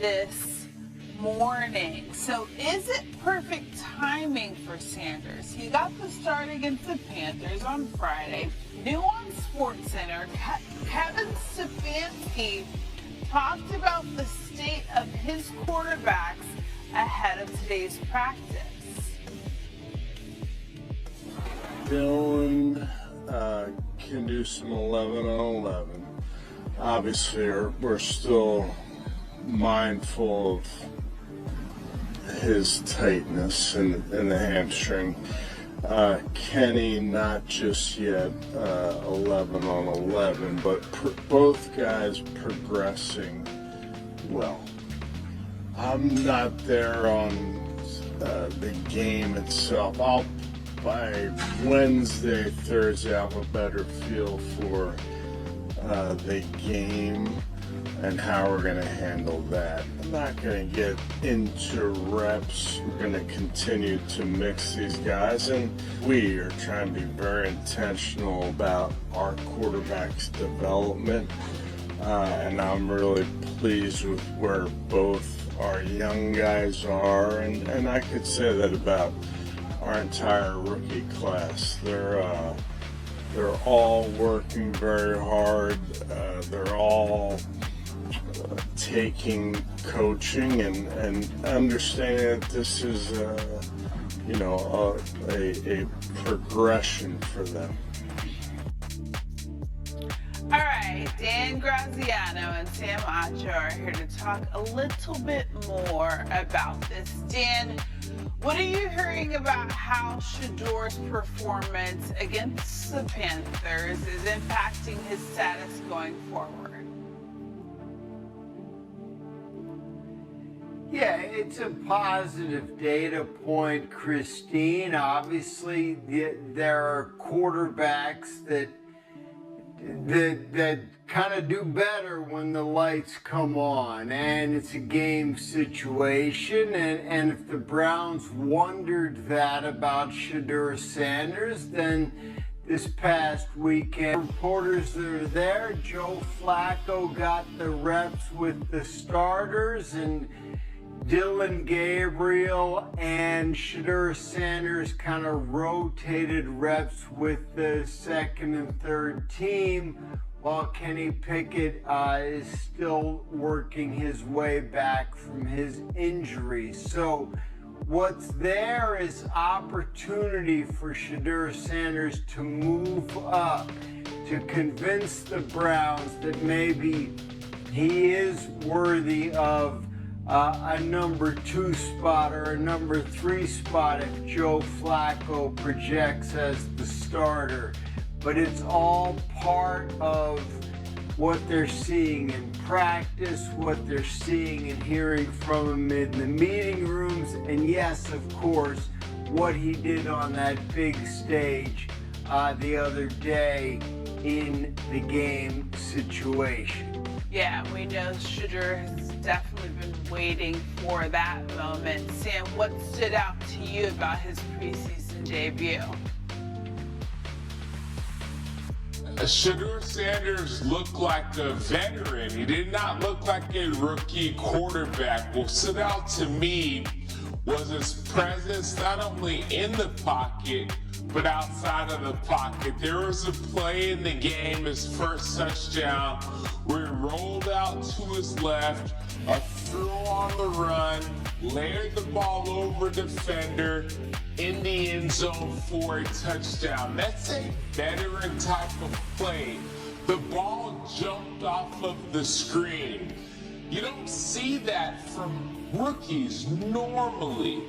this morning. So is it perfect timing for Sanders? He got the start against the Panthers on Friday. New on SportsCenter, Kevin Stefanski talked about the state of his quarterbacks ahead of today's practice. Dylan can do some 11 on 11. Obviously, we're still mindful of his tightness in the hamstring. Kenny, not just yet 11 on 11, but both guys progressing well. I'm not there on the game itself. By Wednesday, Thursday, I'll have a better feel for the game and how we're going to handle that. I'm not going to get into reps. We're going to continue to mix these guys, and we are trying to be very intentional about our quarterback's development. And I'm really pleased with where both our young guys are, and I could say that about our entire rookie class. They're all working very hard. They're all taking coaching and understanding that this is a progression for them. All right, Dan Graziano and Sam Acho are here to talk a little bit more about this. Dan, what are you hearing about how Shedeur's performance against the Panthers is impacting his status going forward? Yeah, it's a positive data point, Christine. Obviously, there are quarterbacks that kind of do better when the lights come on, and it's a game situation. And if the Browns wondered that about Shedeur Sanders, then this past weekend, reporters that are there, Joe Flacco got the reps with the starters, and Dylan Gabriel and Shedeur Sanders kind of rotated reps with the second and third team, while Kenny Pickett is still working his way back from his injury. So what's there is opportunity for Shedeur Sanders to move up, to convince the Browns that maybe he is worthy of a number 2 spot or a number 3 spot if Joe Flacco projects as the starter. But it's all part of what they're seeing in practice, what they're seeing and hearing from him in the meeting rooms, and yes, of course, what he did on that big stage the other day in the game situation. Yeah, we know Shedeur has definitely been waiting for that moment. Sam, what stood out to you about his preseason debut? Shedeur Sanders looked like a veteran. He did not look like a rookie quarterback. What stood out to me was his presence not only in the pocket, but outside of the pocket. There was a play in the game, his first touchdown, where he rolled out to his left, a throw on the run, layered the ball over defender in the end zone for a touchdown. That's a veteran type of play. The ball jumped off of the screen. You don't see that from rookies normally.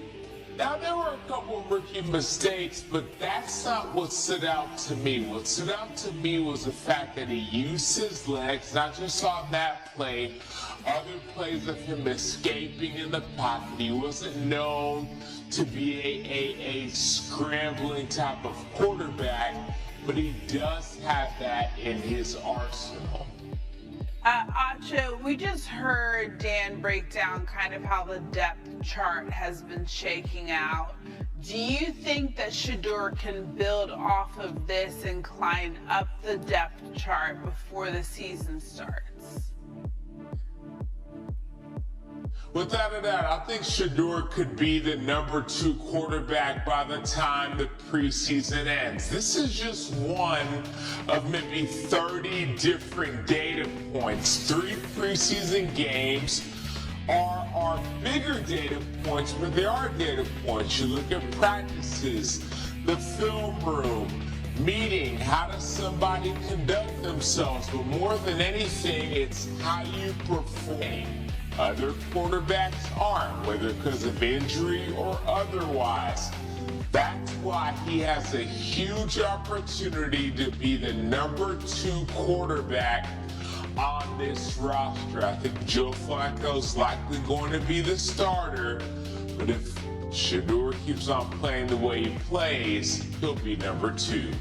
Now, there were a couple of rookie mistakes, but that's not what stood out to me. What stood out to me was the fact that he used his legs, not just on that play, other plays of him escaping in the pocket. He wasn't known to be a scrambling type of quarterback, but he does have that in his arsenal. Acho, we just heard Dan break down kind of how the depth chart has been shaking out. Do you think that Shedeur can build off of this and climb up the depth chart before the season starts? Without a doubt, I think Shedeur could be the #2 quarterback by the time the preseason ends. This is just one of maybe 30 different data points. 3 preseason games are bigger data points, but they are data points. You look at practices, the film room, meeting, how does somebody conduct themselves? But more than anything, it's how you perform. Other quarterbacks aren't, whether because of injury or otherwise. That's why he has a huge opportunity to be the #2 quarterback on this roster. I think Joe Flacco's likely going to be the starter, but if Shedeur keeps on playing the way he plays, he'll be #2.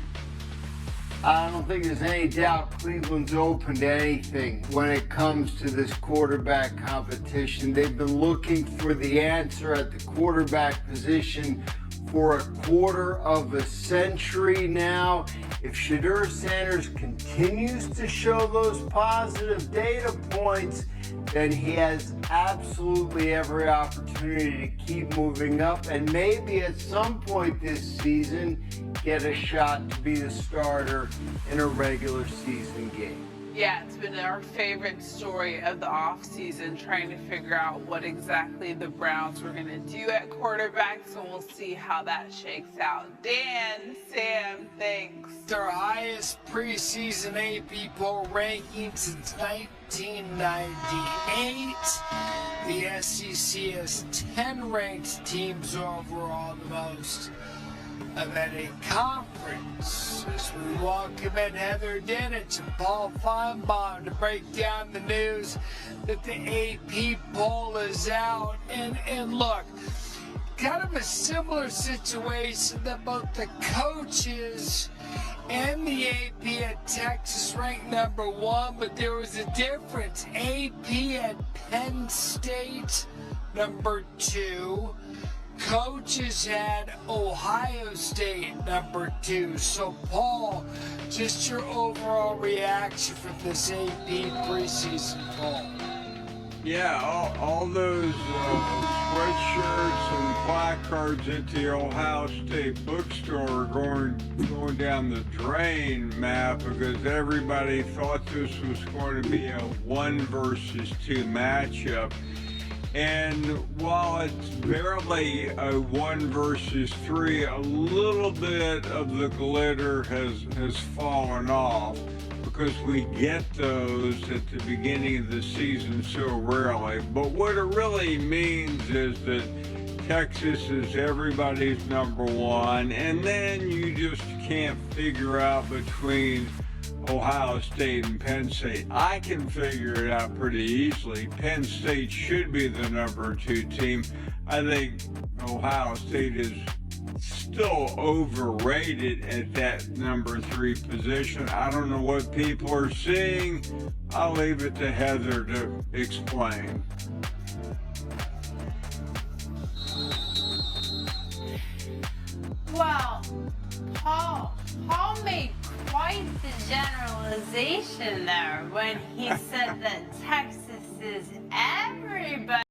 I don't think there's any doubt Cleveland's open to anything when it comes to this quarterback competition. They've been looking for the answer at the quarterback position for a quarter of a century now. If Shedeur Sanders continues to show those positive data points, then he has absolutely every opportunity to keep moving up and maybe at some point this season get a shot to be the starter in a regular season game. Yeah, it's been our favorite story of the offseason, trying to figure out what exactly the Browns were going to do at quarterback, so we'll see how that shakes out. Dan, Sam, thanks. Their highest preseason AP poll ranking since 1998. The SEC has 10 ranked teams overall, the most of any conference. As we welcome in Heather Dinich and Paul Feinbaum to break down the news that the AP poll is out. And look, kind of a similar situation that both the coaches and the AP at Texas ranked #1, but there was a difference. AP at Penn State #2. Coaches had Ohio State #2. So, Paul, just your overall reaction from this AP preseason poll. Yeah, all those sweatshirts and placards at the Ohio State bookstore are going down the drain, Matt, because everybody thought this was going to be a 1 versus 2 matchup. And while it's barely a 1 versus 3, a little bit of the glitter has fallen off because we get those at the beginning of the season so rarely. But what it really means is that Texas is everybody's #1, and then you just can't figure out between Ohio State and Penn State. I can figure it out pretty easily. Penn State should be the #2 team. I think Ohio State is still overrated at that #3 position. I don't know what people are seeing. I'll leave it to Heather to explain. Well, Paul made quite the generalization there when he said that Texas is everybody.